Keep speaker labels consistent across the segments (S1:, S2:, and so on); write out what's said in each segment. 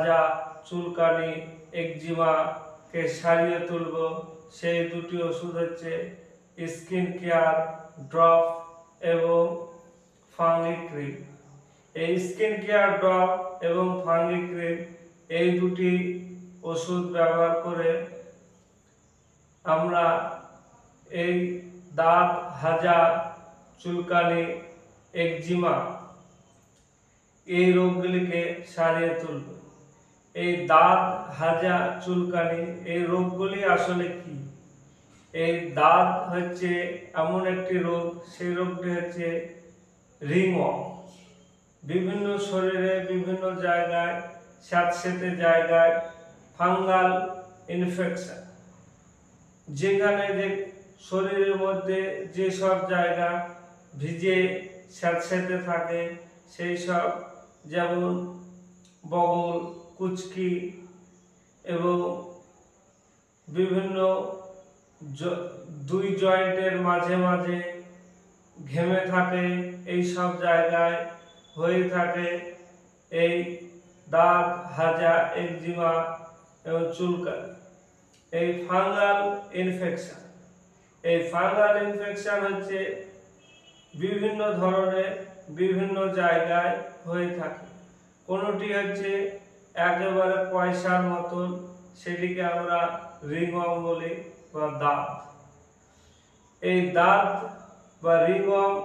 S1: যা চুলকানি একজিমাকে সারিয়ে তুলব সেই দুটি ওষুধ হচ্ছে স্কিন কেয়ার ড্রপ এবং ফাঙ্গি ক্রিম। এই স্কিন কেয়ার ড্রপ এবং ফাঙ্গি ক্রিম এই দুটি ওষুধ ব্যবহার করে আমরা এই দাঁত হাজা চুলকানি একজিমা এই রোগগুলিকে সারিয়ে তুলব। এই দাঁত হাজা চুলকানি এই রোগগুলি আসলে কি? এই দাঁত হচ্ছে এমন একটি রোগ, সেই রোগটি হচ্ছে রিংওয়ার্ম। বিভিন্ন শরীরে বিভিন্ন জায়গায় স্যাঁতসেঁতে জায়গায় ফাঙ্গাল ইনফেকশন, যেখানে যে শরীরের মধ্যে যেসব জায়গা ভিজে স্যাঁতসেঁতে থাকে সেই সব, যেমন বগল, কুচকি এবং বিভিন্ন দুই জয়েন্টের মাঝে মাঝে ঘেমে থাকে, এই সব জায়গায় হয়ে থাকে এই দাঁত হাজা একজিমা এবং চুলকানি। এই ফাঙ্গাল ইনফেকশন, এই ফাঙ্গাল ইনফেকশন হচ্ছে বিভিন্ন ধরনের বিভিন্ন জায়গায় হয়ে থাকে। কোনোটি হচ্ছে একেবারে পয়সার মতন, সেটিকে আমরা রিংওয়ার্ম বলি বা দাঁত। এই দাঁত বা রিংওয়ার্ম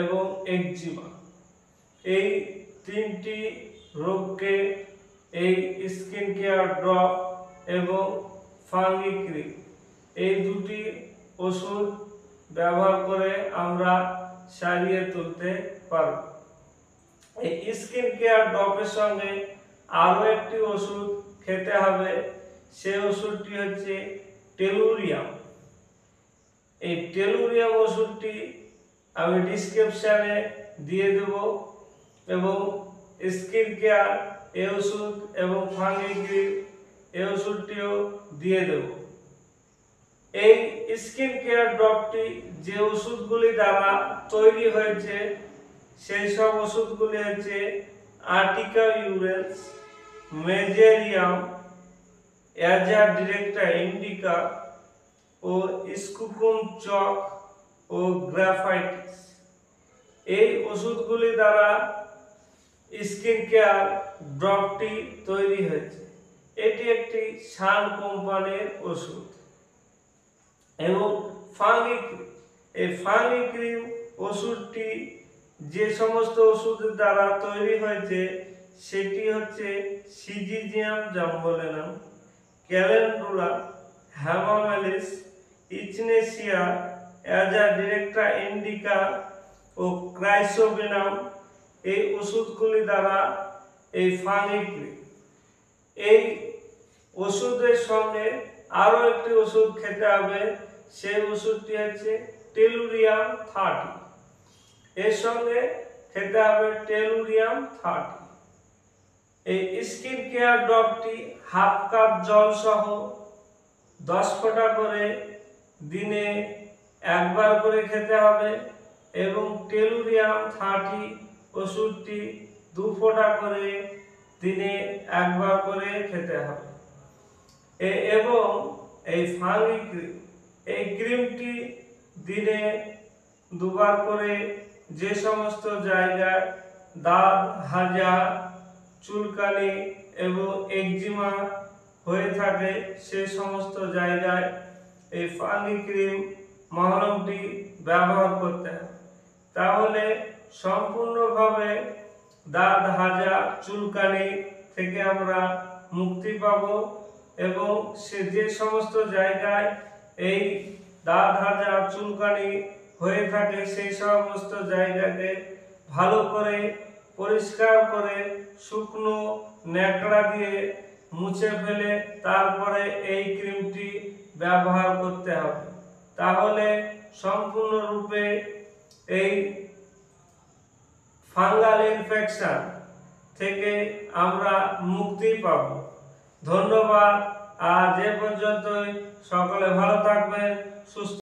S1: এবং একজিমা এই তিনটি রোগকে এই স্কিন কেয়ার ড্রপ এবং ফাঙ্গি ক্রিম এই দুটি ওষুধ ব্যবহার করে আমরা সারিয়ে তুলতে পারব। এই স্কিন কেয়ার ড্রপের সঙ্গে আরও একটি ওষুধ খেতে হবে, সেই ওষুধটি হচ্ছে টেলুরিয়াম। এই টেলুরিয়াম ওষুধটি আমি ডিসক্রিপশনে দিয়ে দেব এবং স্কিন কেয়ার এই ওষুধ এবং ফাঙ্গি ক্রিম এই ওষুধটিও দিয়ে দেব। এই স্কিন কেয়ার ড্রপটি যে ওষুধগুলি দ্বারা তৈরি হয়েছে সেই সব ওষুধগুলি হচ্ছে আর্টিকা ইউরেন্স, মেজেরিয়াম, অ্যাজা ডিরেক্টা ইন্ডিকা ও স্কুকুম চক ও গ্রাফাইটিস। এই ওষুধগুলি দ্বারা স্কিন কেয়ার ড্রপটি তৈরি হয়েছে। এটি একটি সান কোম্পানির ওষুধ। এবং ফাঙ্গি ক্রিম, এই ফাঙ্গি ক্রিম ওষুধটি যে সমস্ত ওষুধের দ্বারা তৈরি হয়েছে সেটি হচ্ছে সিজিজিয়াম জাম্বলেনাম, ক্যালেন্ডুলা, হ্যামামেলিস, ইচনেসিয়া, অ্যাজা ডিরেক্টা ইন্ডিকা ও ক্রাইসোবিনাম এই ওষুধগুলি দ্বারা এই ফাঙ্গি ক্রিম। এই ওষুধের সঙ্গে আরও একটি ওষুধ খেতে হবে, সেই ওষুধটি হচ্ছে টেলুরিয়াম 30। এর সঙ্গে খেতে হবে টেলুরিয়াম 30। এই স্কিন কেয়ার ড্রপটি হাফ কাপ জল সহ 10 ফোঁটা করে দিনে একবার করে খেতে হবে এবং টেলুরিয়াম 30 ওষুধটি 2 ফোঁটা করে দিনে একবার করে খেতে হবে। এবং এই ফাঙ্গি ক্রিম, এই ক্রিমটি দিনে 2 বার করে যে সমস্ত জায়গায় দাঁত হাজা চুলকানি এবং একজিমা হয়ে থাকে সে সমস্ত জায়গায় এই ফাঙ্গি ক্রিম মলমটি ব্যবহার করতে হবে। তাহলে সম্পূর্ণভাবে দাঁত হাজা চুলকানি থেকে আমরা মুক্তি পাব এবং সে যে সমস্ত জায়গায় এই দাঁত হাজা চুলকানি হয়ে থাকে সেই সমস্ত জায়গাকে ভালো করে পরিষ্কার করে শুকনো ন্যাকড়া দিয়ে মুছে ফেলে তারপরে এই ক্রিমটি ব্যবহার করতে হবে। তাহলে সম্পূর্ণরূপে এই ফাঙ্গাল ইনফেকশন থেকে আমরা মুক্তি পাব। ধন্যবাদ। আজ এ পর্যন্তই। সকলে ভালো থাকবেন, সুস্থ